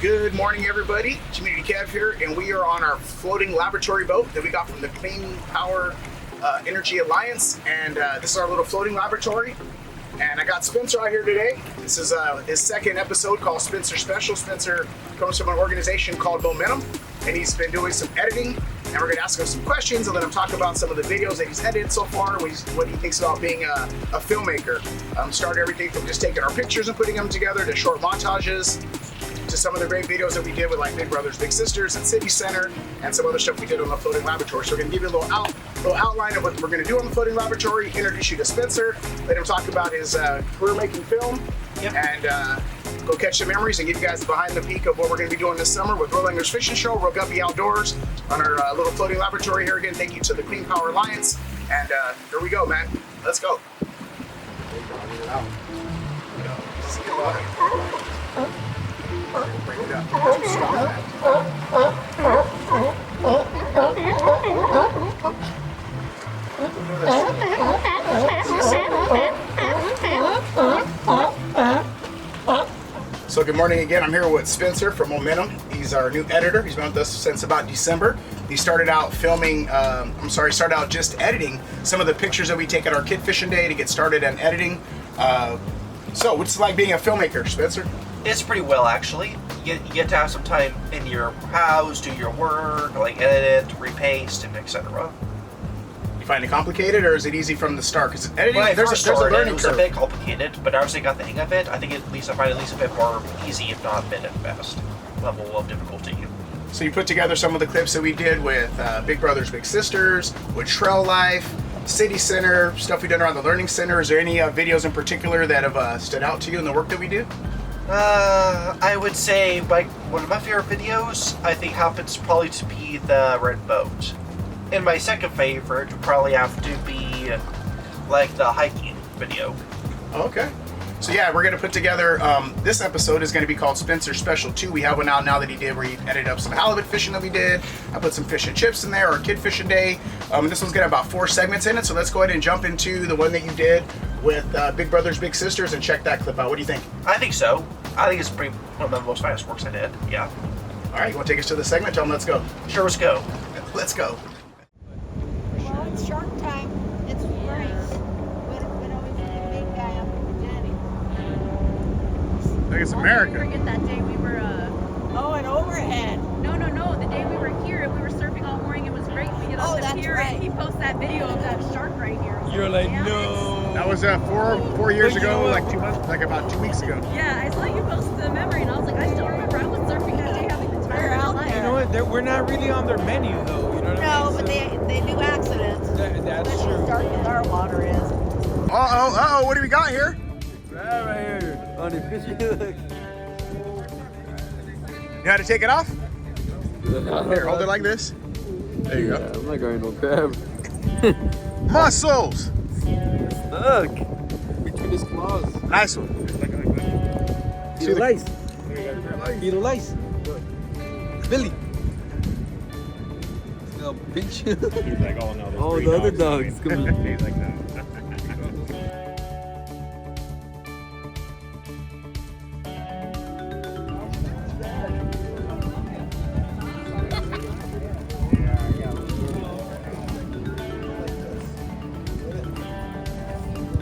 Good morning, everybody. Community Kev here, and we are on our floating laboratory boat that we got from the Clean Power Energy Alliance, and this is our little floating laboratory. And I got Spensir out here today. This is his second episode called Spensir Special. Spensir comes from an organization called Momentum, and he's been doing some editing, and we're gonna ask him some questions and let him talk about some of the videos that he's edited so far, what he thinks about being a filmmaker. Started everything from just taking our pictures and putting them together to short montages, to some of the great videos that we did with like Big Brothers Big Sisters and City Center and some other stuff we did on the floating laboratory. So we're gonna give you a little outline of what we're gonna do on the floating laboratory, introduce you to Spensir, let him talk about his career making film, and go catch some memories and give you guys the behind the peak of what we're gonna be doing this summer with Reel Fishing Show, Reel Guppy Outdoors on our little floating laboratory here. Again, thank you to the Clean Power Alliance. And here we go, man. Let's go. Bring it up. So good morning again. I'm here with Spensir from Momentum. He's our new editor. He's been with us since about December. He started out filming, started out just editing some of the pictures that we take at our kid fishing day to get started on editing. So what's it like being a filmmaker, Spensir? It's pretty well, actually. You get to have some time in your house, do your work, like edit it, repaste, and etc. You find it complicated, or is it easy from the start? Because editing, When I there's first a started, learning it was curve. a bit complicated, but as I got the hang of it, I think I find it at least a bit more easy, if not a bit at best, level of difficulty. So you put together some of the clips that we did with Big Brothers Big Sisters, with Trail Life, City Center, stuff we done around the Learning Center. Is there any videos in particular that have stood out to you in the work that we do? I would say like one of my favorite videos, I think, happens probably to be the Red Boat. And my second favorite would probably have to be like the hiking video. Oh, okay. So yeah, we're gonna put together, this episode is gonna be called Spensir Special 2. We have one out now that he did where he edited up some halibut fishing that we did. I put some fish and chips in there, our kid fishing day. This one's got about 4 segments in it, so let's go ahead and jump into the one that you did with Big Brothers Big Sisters and check that clip out. What do you think? I think so. I think it's pretty one of the most finest works I did, yeah. All right, you wanna take us to the segment? Tell them let's go. Sure, let's go. Let's go. Well, it's shark time. It's spring. But always a big guy up in Jenny. I think it's I'll America. never forget that day we were, Oh, an overhead. no, the day we were here and we were surfing all morning. It was great. We get Oh, on the that's pier right. and he posts that video of that shark right here. I was You're like, damn it. no. That was 4 years But you ago, know like what? 2 months, like about 2 weeks ago. Yeah, I saw you post the memory and I was like, I still remember I was surfing that day having the time of my life. You know what? We're not really on their menu, though. You know what I No, mean? but they do accidents. That's Especially true. as dark as our water is. Uh-oh, what do we got here? Right here. On the fishing hook. You know how to take it off? Here, hold it like this. There you go. I'm not going no crab. Muscles! Stuck between his claws. Nice one. Eat a lice. Eat a lice. Billy. They'll pinch you. He's like, oh no, Oh, three the other dogs. dog's coming. He's like, no.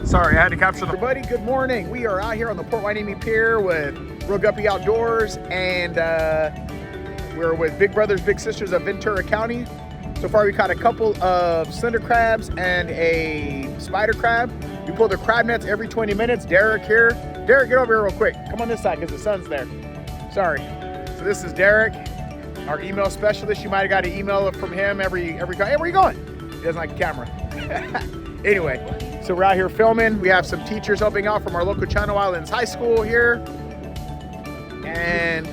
Sorry, I had to capture the... Everybody, good morning. We are out here on the Port Hueneme Pier with Reel Guppy Outdoors, and we're with Big Brothers Big Sisters of Ventura County. So far we caught a couple of slender crabs and a spider crab. We pull their crab nets every 20 minutes. Derek here. Derek, get over here real quick. Come on this side because the sun's there. Sorry. So this is Derek, our email specialist. You might have got an email from him every. Hey, where you going? He doesn't like the camera. Anyway, so we're out here filming. We have some teachers helping out from our local Channel Islands High School here. And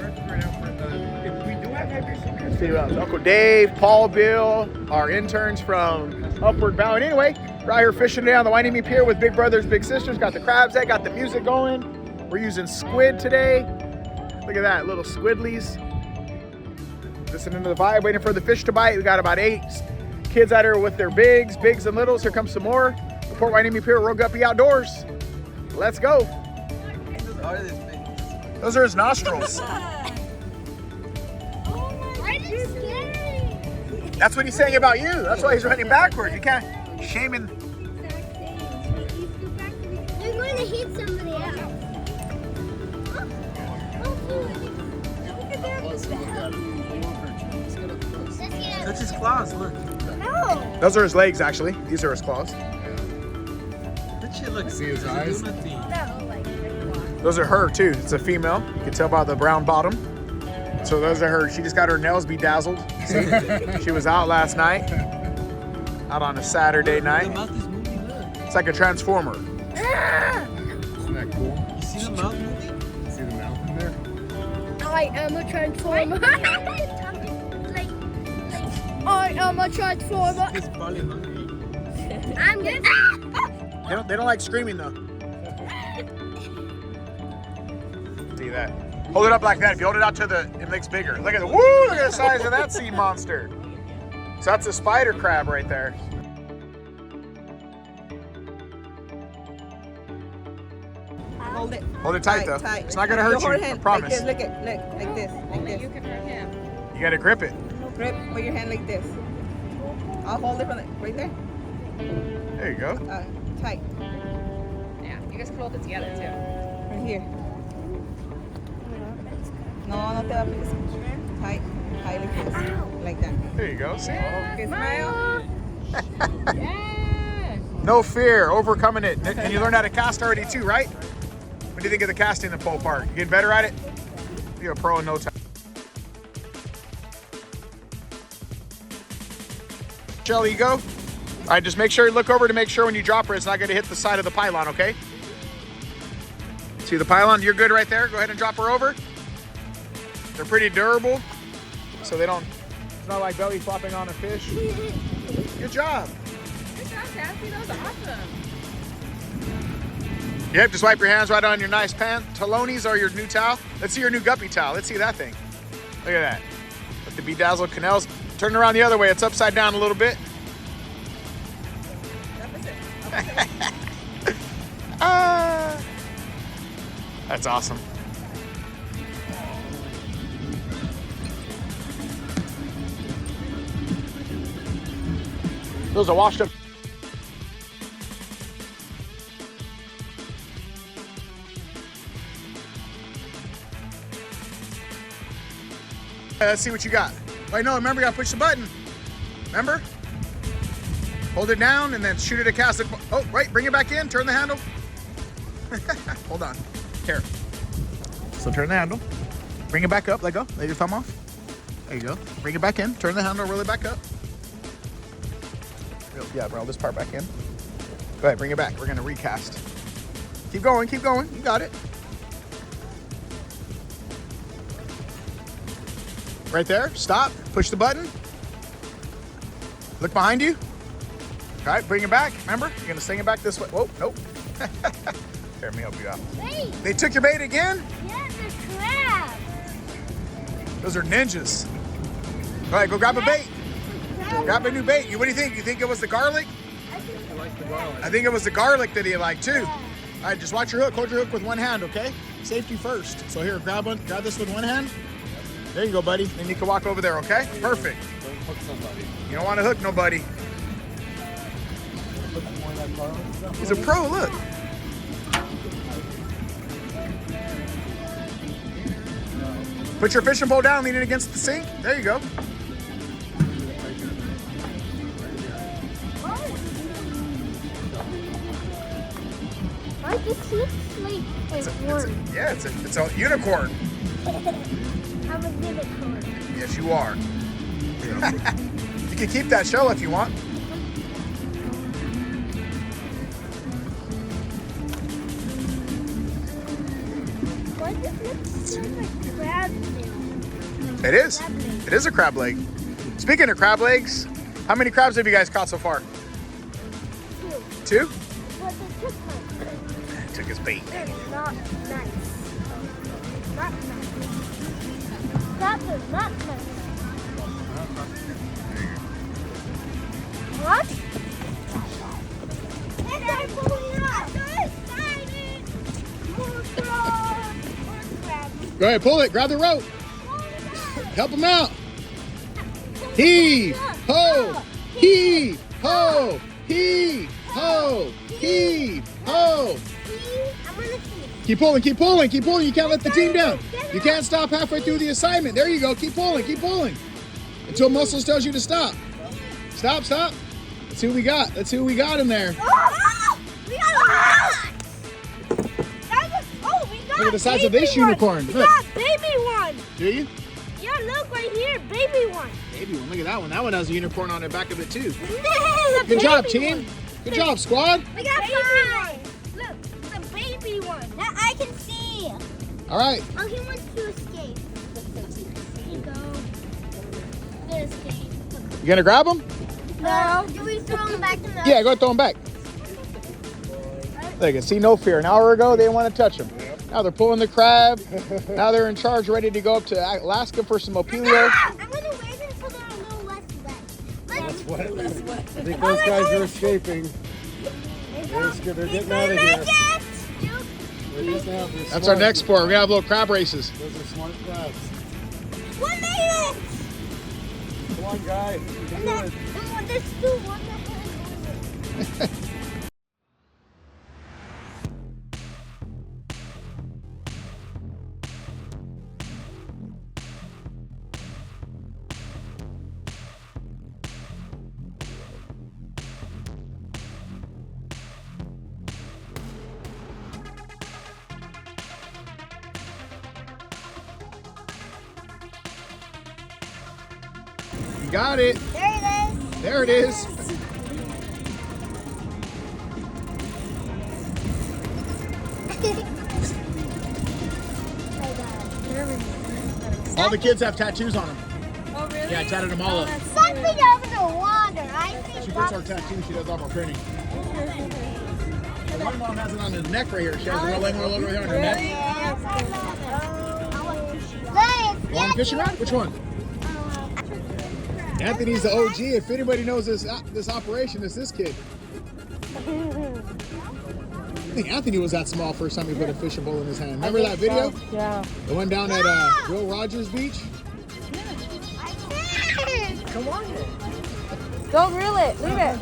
let's see who else. Uncle Dave, Paul, Bill, our interns from Upward Bound. Anyway, we're out here fishing today on the Hueneme Pier with Big Brothers, Big Sisters. Got the crabs egg, got the music going. We're using squid today. Look at that, little squidlies. Listening to the vibe, waiting for the fish to bite. We got about 8 kids out here with their bigs and littles. Here comes some more. The Port Hueneme Pier, Reel Guppy Outdoors. Let's go. Those are his nostrils. That's what he's saying about you. That's why he's running backwards. You can't shame him. You're going to hit somebody else. Touch his claws, look. No. Those are his legs, actually. These are his claws. That shit looks. See his eyes? Those are her, too. It's a female. You can tell by the brown bottom. So those are her. She just got her nails bedazzled. She was out last night. Out on a Saturday The night. mouth is moving, look. It's like a transformer. Isn't that cool? You see the mouth moving? See the mouth in there? I am a transformer. I am a transformer. He's probably hungry. I'm gonna. They don't like screaming, though. See that? Hold it up like that. If you hold it out to it makes bigger. Look at the, woo, look at the size of that sea monster. So that's a spider crab right there. Hold it. Hold it tight, though. Tight. It's not gonna hurt you, I promise. Like this, like this, like Only this. you can hurt him. You gotta grip it. Grip with your hand like this. I'll hold it from right there. There you go. Tight. Yeah, you guys can hold it together too. Right here. No, te va a aplicar. Tight. Tight like this. Like that. There you go. See? Okay, smile. Yeah. No fear, overcoming it. And you learned how to cast already too, right? What do you think of the casting in the pole part? You get better at it? You're a pro in no time. Shelly, you go. All right, just make sure you look over to make sure when you drop her, it's not going to hit the side of the pylon, okay? See the pylon? You're good right there. Go ahead and drop her over. They're pretty durable, so they don't, it's not like belly flopping on a fish. Good job. Good job, Cassie. That was awesome. Yep, just wipe your hands right on your nice pantalones or your new towel. Let's see your new guppy towel. Let's see that thing. Look at that. With the bedazzled canals. Turn it around the other way. It's upside down a little bit. That's awesome. Those are washed up. Let's see what you got. Wait, no, remember, you gotta push the button. Remember? Hold it down and then shoot it at cast it. Oh, wait, bring it back in, turn the handle. Hold on. Here. So turn the handle. Bring it back up, let go. Let your thumb off. There you go. Bring it back in, turn the handle, roll it back up. Yeah, roll this part back in. Go ahead, bring it back. We're gonna recast. Keep going, you got it. Right there, stop, push the button. Look behind you. All right, bring it back. Remember, you're gonna sling it back this way. Whoa, nope. Here, let me help you out. Wait. They took your bait again? Yeah, the crab. Those are ninjas. All right, go grab a bait. Grab a new bait. What do you think? You think it was the garlic? I think it was the garlic that he liked too. All right, just watch your hook. Hold your hook with one hand, okay? Safety first. So here, grab this with one hand. There you go, buddy. Then you can walk over there, okay? Perfect. Don't hook somebody. You don't want to hook nobody. He's a pro, look. Put your fishing pole down, lean it against the sink. There you go. Why does he like It's a unicorn. I'm a unicorn. Yes, you are. You can keep that shell if you want. Why does it look like crab meal? It is. Crab leg. It is a crab leg. Speaking of crab legs, how many crabs have you guys caught so far? Two? But the took my Took his bait. They're not nice. Not nice. That is not nice. What? And they're pulling up. I'm so excited. More crabs. More crabs. Go ahead, pull it. Grab the rope. Help him out. Heave, ho, heave, ho, heave, ho, heave, ho. I'm gonna see. Keep pulling, keep pulling, keep pulling. You can't let the team down. You can't stop halfway through the assignment. There you go. Keep pulling, keep pulling. Until Muscles tells you to stop. Stop, stop. Let's see what we got. Let's see what we got in there. Oh, we got a lot. Oh, we got Look at the size of baby this one. unicorn. We Look. got baby one. Do you? Yeah, look right here, baby one. Baby one. Look at that one. That one has a unicorn on the back of it too. The Good job, baby team. one. Good job, squad. We got baby one. Look, the baby one. That I can see. All right. Oh, he wants to escape. There you go. Gonna escape. You gonna grab him? No. Do we throw him back in the Yeah, go throw him back. Look, see, no fear. An hour ago, they didn't want to touch him. Now they're pulling the crab. Now they're in charge, ready to go up to Alaska for some opilio. I'm gonna wait until they're a little less wet. Less wet. I think those guys are escaping. They're getting out of here. They're getting out. They're That's smart. our next sport. We're gonna have little crab races. Those are smart crabs. 1 minute. Come on, guy. You can do it. And there's still one that has You got it. There it is. There it is. All the kids have tattoos on them. Oh, really? Yeah, I tatted them all up. Something over the water. I think She puts our tattoos. She does all our printing. My mom has it on her neck right here. She has a rolling roll over here on her neck. Yes, I love it. You want a fishing rod? Which one? Anthony's the OG. If anybody knows this operation, it's this kid. I think Anthony was that small first time he put a fishing pole in his hand. Remember that video? Yeah. The one down at Will Rogers Beach? Come on. Don't reel it. Leave it.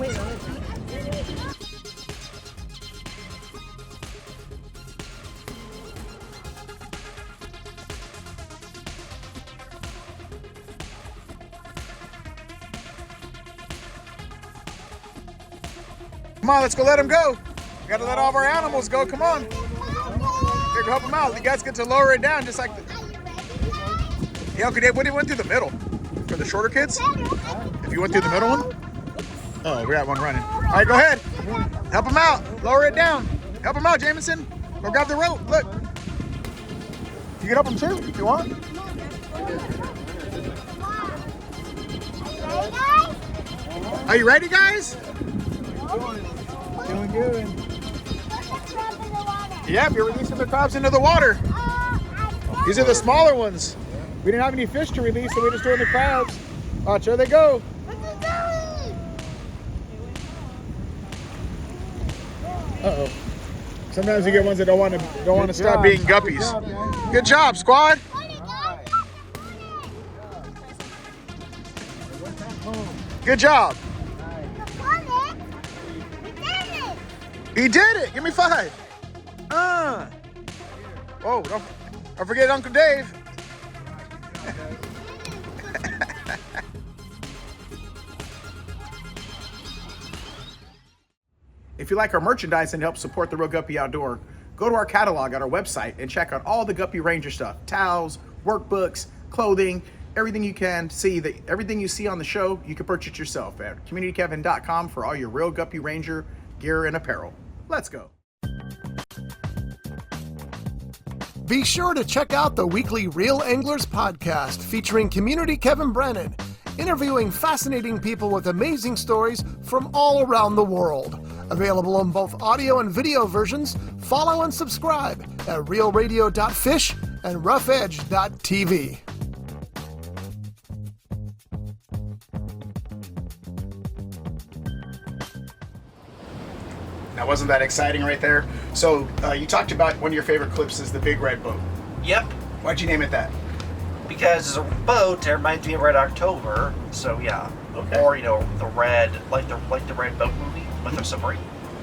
Come on, let's go let him go. We gotta let all of our animals go. Come on. Here, go help them out. You guys get to lower it down just like Yeah, okay, Dave, what if you went through the middle? For the shorter kids? If you went through the middle one? Oh, we got one running. All right, go ahead. Help him out. Lower it down. Help him out, Jameson. Go grab the rope. Look. You can help him too if you want. Are you ready, guys? Doing good. Yep, you're releasing the crabs into the water. These are the smaller ones. We didn't have any fish to release, so we're just doing the crabs. Watch, there they go. Uh-oh. Sometimes you get ones that don't want to stop being guppies. Good job, squad. Good job. He did it. Give me 5. Oh, don't forget Uncle Dave. If you like our merchandise and help support the Reel Guppy Outdoor, go to our catalog at our website and check out all the Guppy Ranger stuff. Towels, workbooks, clothing, everything you can see. Everything you see on the show, you can purchase yourself at communitykevin.com for all your Reel Guppy Ranger gear and apparel. Let's go. Be sure to check out the weekly Reel Anglers podcast featuring Community Kevin Brennan, interviewing fascinating people with amazing stories from all around the world. Available on both audio and video versions. Follow and subscribe at reelradio.fish and roughedge.tv. Now, wasn't that exciting right there? So you talked about one of your favorite clips is the big red boat. Yep. Why'd you name it that? Because it's a boat, it reminds me of Red October, so yeah. Okay. Or, the red, like the red boat movie with the submarine.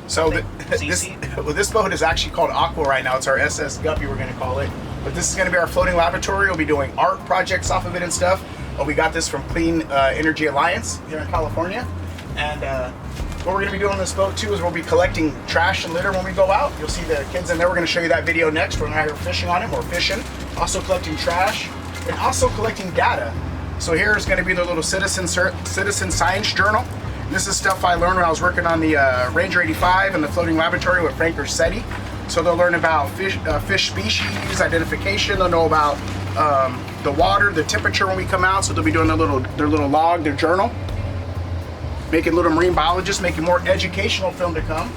So this boat is actually called Aqua right now. It's our SS Guppy, we're going to call it. But this is going to be our floating laboratory. We'll be doing art projects off of it and stuff. We got this from Clean Energy Alliance here in California. And what we're going to be doing on this boat too is we'll be collecting trash and litter when we go out. You'll see the kids in there. We're going to show you that video next. We're out here fishing on it. We're fishing, also collecting trash, and also collecting data. So here's going to be the little citizen science journal. This is stuff I learned when I was working on the Ranger 85 and the floating laboratory with Frank Ursetti. So they'll learn about fish species identification. They'll know about the water, the temperature when we come out. So they'll be doing their little log, their journal. Making little marine biologists, making more educational film to come.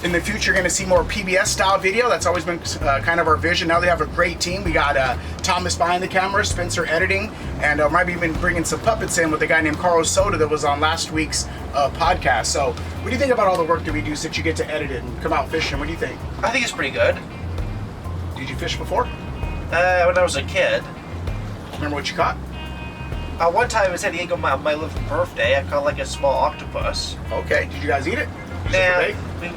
In the future, you're going to see more PBS style video. That's always been kind of our vision. Now they have a great team. We got Thomas behind the camera, Spensir editing, and might be even bringing some puppets in with a guy named Carlos Soda that was on last week's podcast. So what do you think about all the work that we do since you get to edit it and come out fishing? What do you think? I think it's pretty good. Did you fish before? When I was a kid. Remember what you caught? One time in San Diego, my 11th birthday, I caught like a small octopus. Okay, did you guys eat it? Yeah, we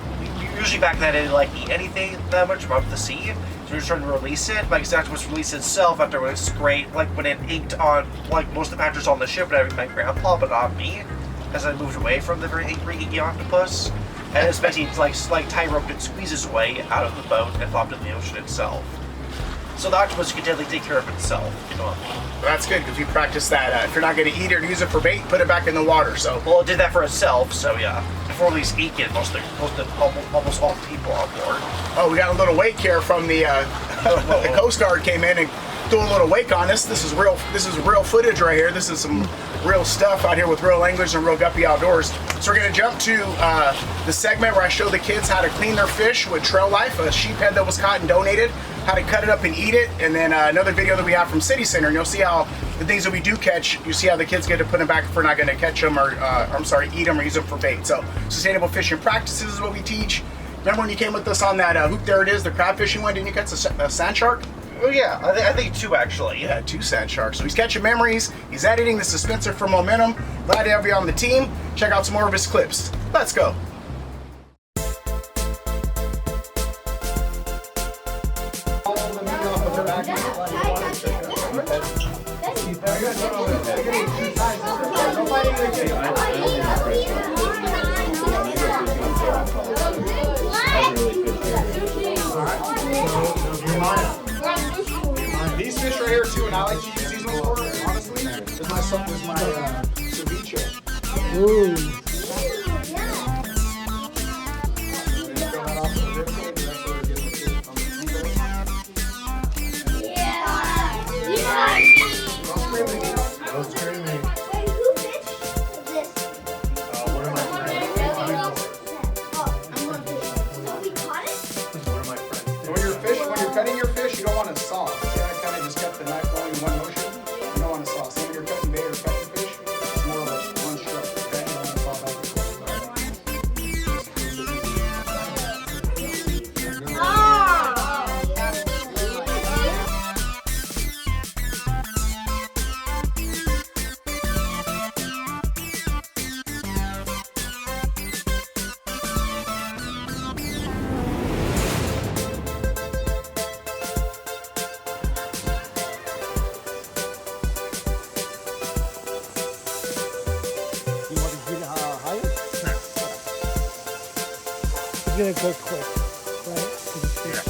usually back then I didn't like eat anything that much above the sea. So we were trying to release it, but the octopus released itself after it was great, like when it inked on like most of the passengers on the ship, and my grandpa, but not me, as I moved away from the very angry, inky octopus. And it's basically like tie rope that squeezes away out of the boat and flopped in the ocean itself. So the octopus can definitely take care of itself, Well, that's good because you practice that. If you're not going to eat it or use it for bait, put it back in the water. So. Well, it did that for itself, so yeah. Before we eke it, almost all the people on board. Oh, we got a little wake here from the the Coast Guard came in and threw a little wake on us. This is real footage right here. This is some real stuff out here with Reel Anglers and Reel Guppy Outdoors. So we're going to jump to the segment where I show the kids how to clean their fish with Trail Life, a sheephead that was caught and donated, how to cut it up and eat it, and then another video that we have from City Center, and you'll see how the things that we do catch, you see how the kids get to put them back if we're not going to catch them or, eat them or use them for bait. So sustainable fishing practices is what we teach. Remember when you came with us on that hoop, there it is, the crab fishing one, didn't you catch a sand shark? Oh yeah, I think two actually. Yeah, 2 sand sharks. So he's catching memories, he's editing. This is Spensir for Momentum. Glad to have you on the team. Check out some more of his clips. Let's go. These fish right here too, and I like to use these ones for it, honestly. This is my ceviche. Ooh. That's crazy. Wait, who fished this? One of my friends. I'm one fish. So we caught it? One of my friends. When you're cutting your fish, you don't want to saw. See, I kind of just kept the knife going in one motion. You don't want to saw. So when you're cutting bait or cutting fish, it's more of a one stroke. Okay, you don't want to saw back and forth. You want to get higher? It's gonna go quick, right? Yeah.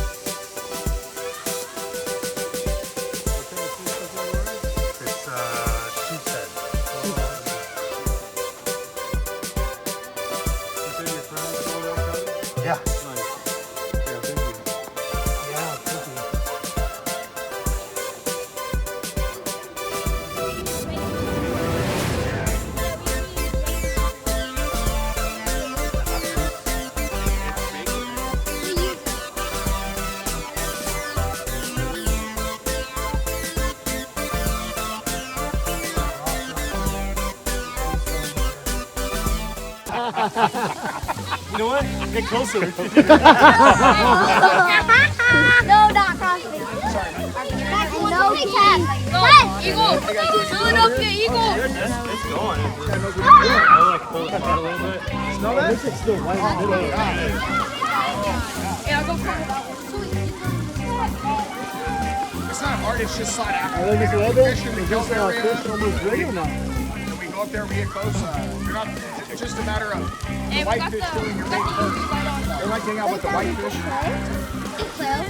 You know what? Get closer. No, not crossfit. No, cat. Eagle. Philadelphia Eagle. It's going. I like pull it apart a little bit. Smell that? This is still white. Yeah, I'll go for it. It's not hard, it's just sought after. I think it's a little bit. Fish in the It's gill just area. fish almost regular now. And we go up there, we get close. You're not, it's just a matter of the whitefish doing your bait first. They like to hang out with the whitefish. That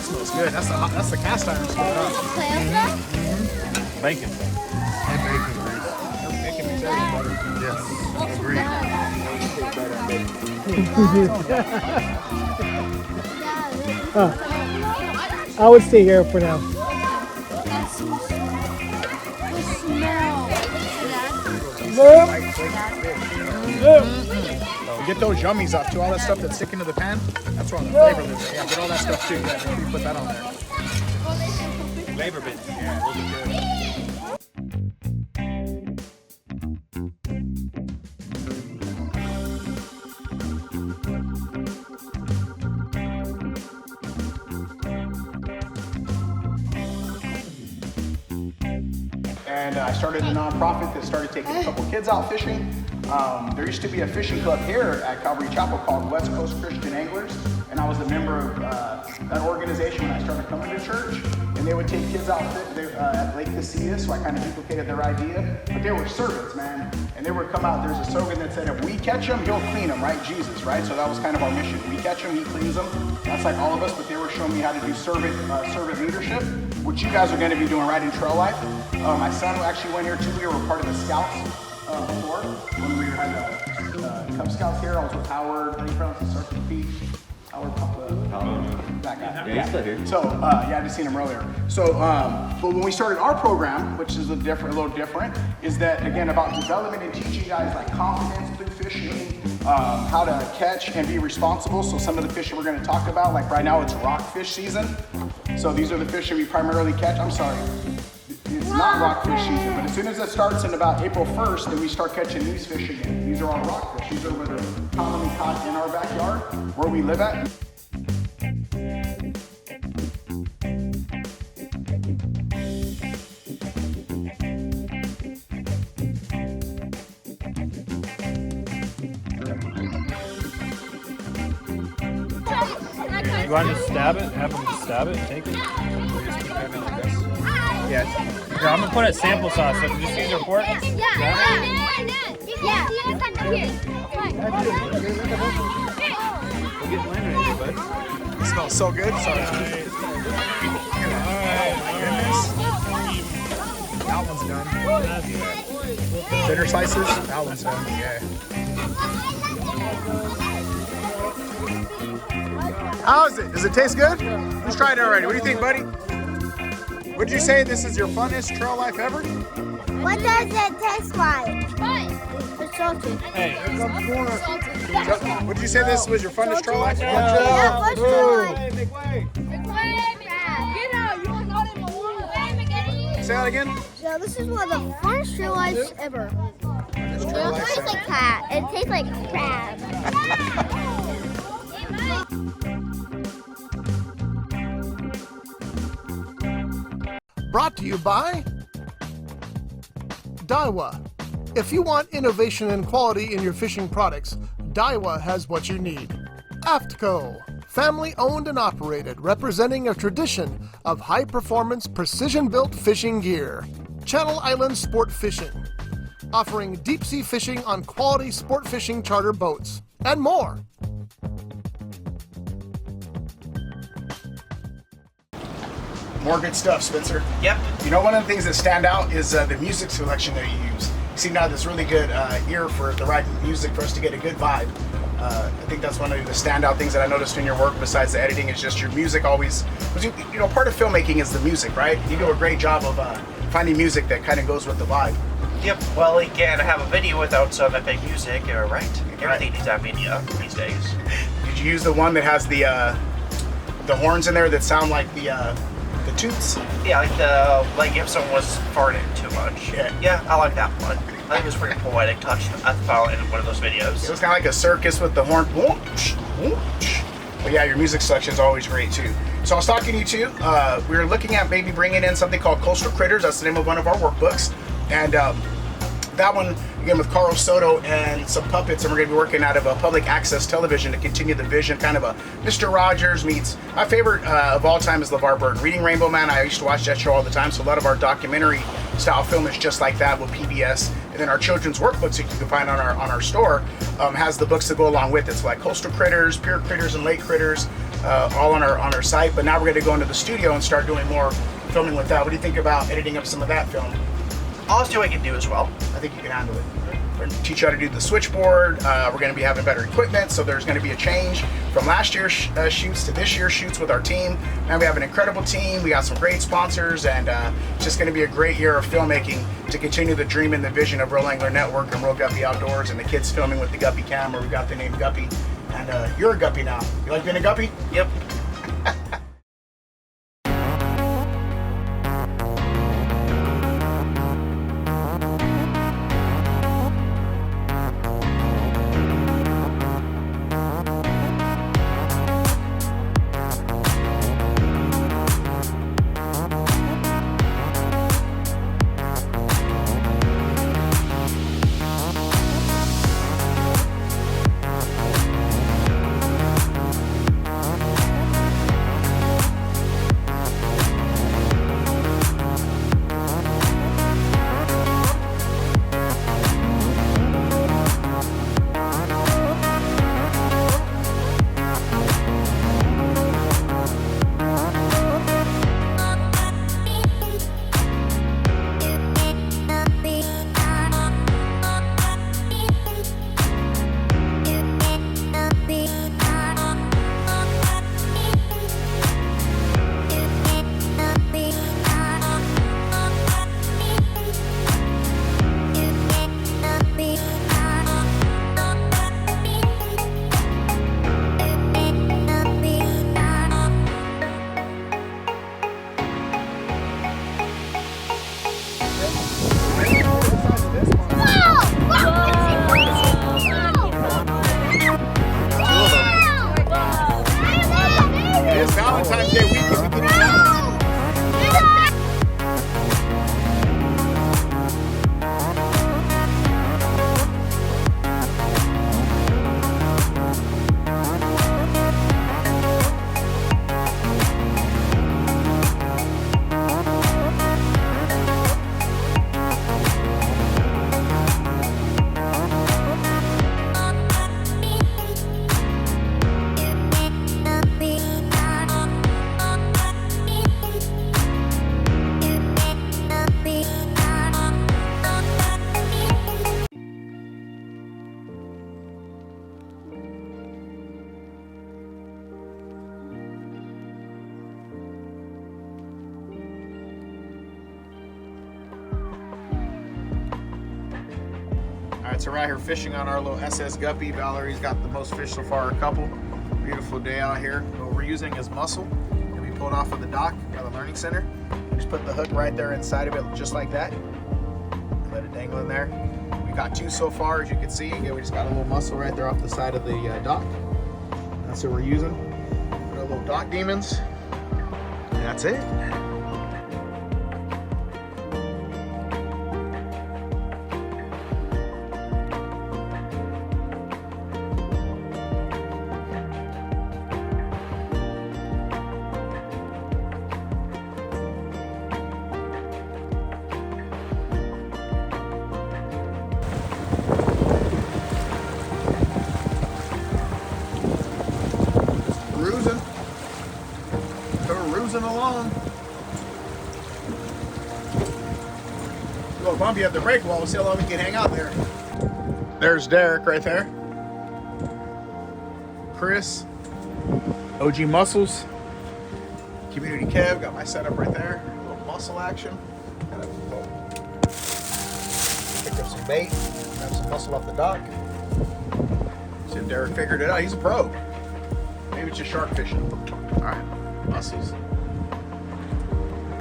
smells good. That's the cast iron smoke. Bacon. And bacon grease. Making me taste better. Yes. Agreed. I would stay here for now. Get those yummies up too. All that stuff that's sticking to the pan. That's where all the flavor lives. Yeah, get all that stuff too. Yeah, you put that on there. Flavor bits. Yeah, those are good. And I started a nonprofit that started taking a couple kids out fishing. There used to be a fishing club here at Calvary Chapel called West Coast Christian Anglers, and I was a member of that organization when I started coming to church. And they would take kids out at Lake Casitas, so I kind of duplicated their idea. But they were servants, man, and they would come out. There's a slogan that said, "If we catch them, he'll clean them," right? Jesus, right? So that was kind of our mission. We catch them, he cleans them. That's like all of us, but they were showing me how to do servant leadership, which you guys are going to be doing right in Trail Life. My son actually went here too. We were part of the Scouts before when we had Cub Scouts here. I was with Howard. How do you pronounce the Sergeant Beach? Howard, that guy. Yeah, he's still here. So yeah, I just seen him earlier. So, but when we started our program, which is a little different, is that again about development and teaching guys like confidence through fishing, how to catch and be responsible. So some of the fish that we're going to talk about, like right now, it's rockfish season. So these are the fish that we primarily catch. I'm sorry. It's not rockfish season, but as soon as it starts in about April 1st, then we start catching these fish again. These are all rockfish. These are where they're commonly caught in our backyard, where we live at. You want to just stab it? Have them just stab it and take it? Or just keep having it like this? Yeah. Here, I'm going to put it sample sauce. So just use your fork. Yeah. We'll get landed here, bud. It smells so good. Sorry. That one's done. Thinner slices. That one's done. Yeah. How is it? Does it taste good? Who's tried it already? What do you think, buddy? Would you say this is your funnest trail life ever? What does it taste like? It's salty. Hey, Would you say this was your funnest trail life? Yeah, what's the Say that again. So this is one of the first trail lives ever. It tastes like cat. It tastes like crab. Brought to you by Daiwa. If you want innovation and quality in your fishing products, Daiwa has what you need. AFTCO, family owned and operated, representing a tradition of high-performance, precision-built fishing gear. Channel Island Sport Fishing, offering deep-sea fishing on quality sport fishing charter boats, and more. More good stuff, Spencer. Yep. You know, one of the things that stand out is the music selection that you use. You seem to have this really good ear for the right music for us to get a good vibe. I think that's one of the standout things that I noticed in your work, besides the editing, is just your music always, you know, part of filmmaking is the music, right? You do a great job of finding music that kind of goes with the vibe. Yep, well, you can't have a video without some epic music, right? Everything needs that video these days. Did you use the one that has the horns in there that sound like the The toots. Yeah, like if someone was farting too much. Yeah. I like that one. I think it was pretty poetic touch. I found in one of those videos. It was kind of like a circus with the horn. But yeah, your music selection is always great too. So I was talking to you too. We were looking at maybe bringing in something called Coastal Critters. That's the name of one of our workbooks. And that one, again, with Carl Soto and some puppets, and we're going to be working out of a public access television to continue the vision, kind of a Mr. Rogers meets. My favorite of all time is LeVar Burton. Reading Rainbow Man, I used to watch that show all the time, so a lot of our documentary style film is just like that with PBS. And then our children's workbooks that you can find on our store has the books that go along with it. So like Coastal Critters, Pier Critters, and Lake Critters, all on our site. But now we're going to go into the studio and start doing more filming with that. What do you think about editing up some of that film? I'll see what I can do as well. I think you can handle it. We're going to teach you how to do the switchboard. We're going to be having better equipment, so there's going to be a change from last year's shoots to this year's shoots with our team. And we have an incredible team. We got some great sponsors, and it's just going to be a great year of filmmaking to continue the dream and the vision of Reel Angler Network and Reel Guppy Outdoors, and the kids filming with the Guppy Cam, where we got the name Guppy. And you're a Guppy now. You like being a Guppy? Yep. Valentine's Day weekend. Alright, so we're out here fishing on our little SS Guppy. Valerie's got the most fish so far, a couple. Beautiful day out here. What we're using is mussel, and we pulled off of the dock by the learning center. We just put the hook right there inside of it, just like that. Let it dangle in there. We got two so far, as you can see. Again, we just got a little mussel right there off the side of the dock. That's what we're using. Put our little dock demons. And that's it. Along. A little bumpy at the brake wall. We'll see how long we can hang out there. There's Derek right there. Chris. OG Muscles. Community Kev. Got my setup right there. A little muscle action. Picked up some bait. Grab some muscle off the dock. See if Derek figured it out. He's a pro. Maybe it's just shark fishing. Alright. Muscles.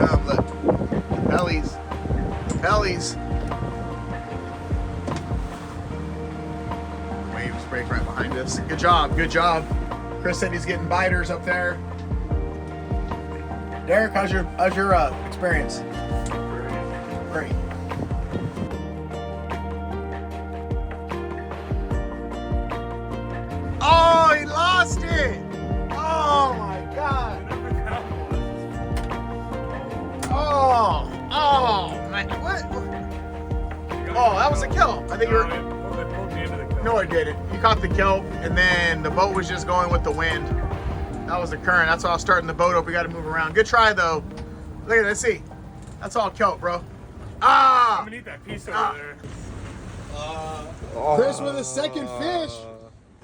come, look. Bellies. Bellies. Waves break right behind us. Good job, good job. Chris said he's getting biters up there. Derek, how's your experience? Great. Oh, he lost it! Oh my God! Oh, man, what? Oh, that was a kill. I think you were. No, I didn't. You caught the kill, and then the boat was just going with the wind. That was the current. That's why I was starting the boat up. We got to move around. Good try though. Look at that. See, that's all kelp, bro. Ah! I'm gonna eat that piece over there. Chris with a second fish.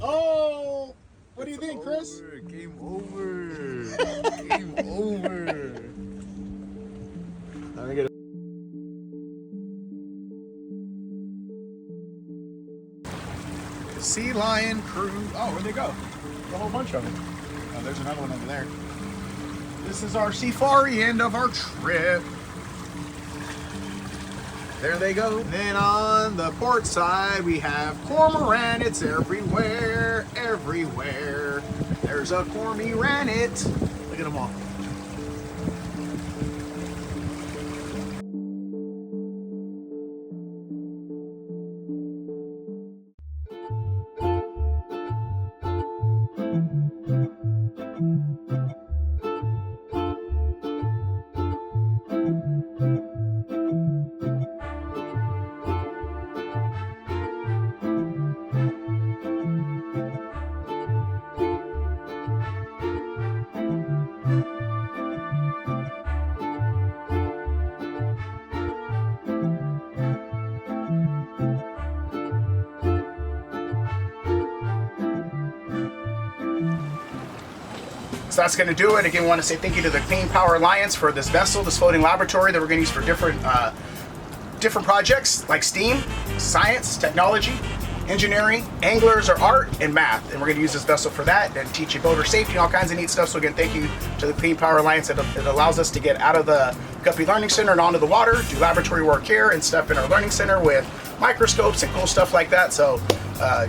Oh, what do you think, Chris? Game over. Game over. Let me get the Sea Lion crew. Oh, where'd they go? A whole bunch of them. Oh, there's another one over there. This is our safari end of our trip. There they go. And then on the port side, we have cormorant. It's everywhere, everywhere. There's a cormorant. Look at them all. So that's going to do it. Again, we want to say thank you to the Clean Power Alliance for this vessel, this floating laboratory that we're going to use for different projects like STEAM, science, technology, engineering, anglers, or art, and math. And we're going to use this vessel for that and teach you boater safety and all kinds of neat stuff. So again, thank you to the Clean Power Alliance. It allows us to get out of the Guppy Learning Center and onto the water, do laboratory work here and stuff in our learning center with microscopes and cool stuff like that. So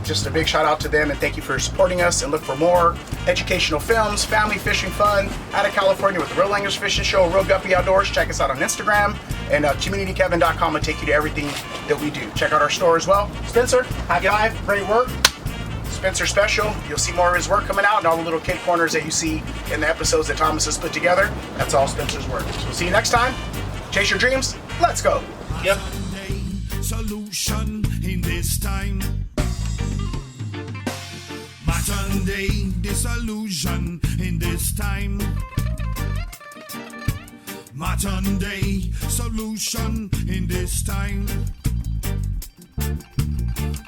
just a big shout out to them and thank you for supporting us, and look for more educational films, family fishing fun out of California with the Real Anglers Fishing Show, Reel Guppy Outdoors. Check us out on Instagram, and communitykevin.com will take you to everything that we do. Check out our store as well. Spencer, high five, great work. Spensir Special, you'll see more of his work coming out, and all the little kid corners that you see in the episodes that Thomas has put together. That's all Spencer's work. So we'll see you next time. Chase your dreams. Let's go. Yep. Solution in this time. Modern day disillusion in this time. Modern day solution in this time.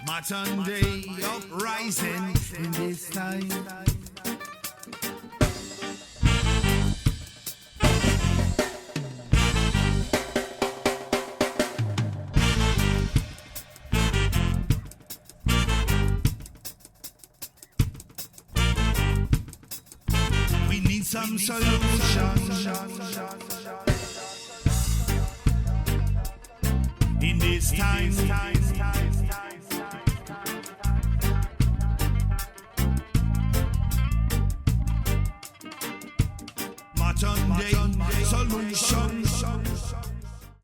Modern day uprising in this time. Some solution in this time. Modern day solution.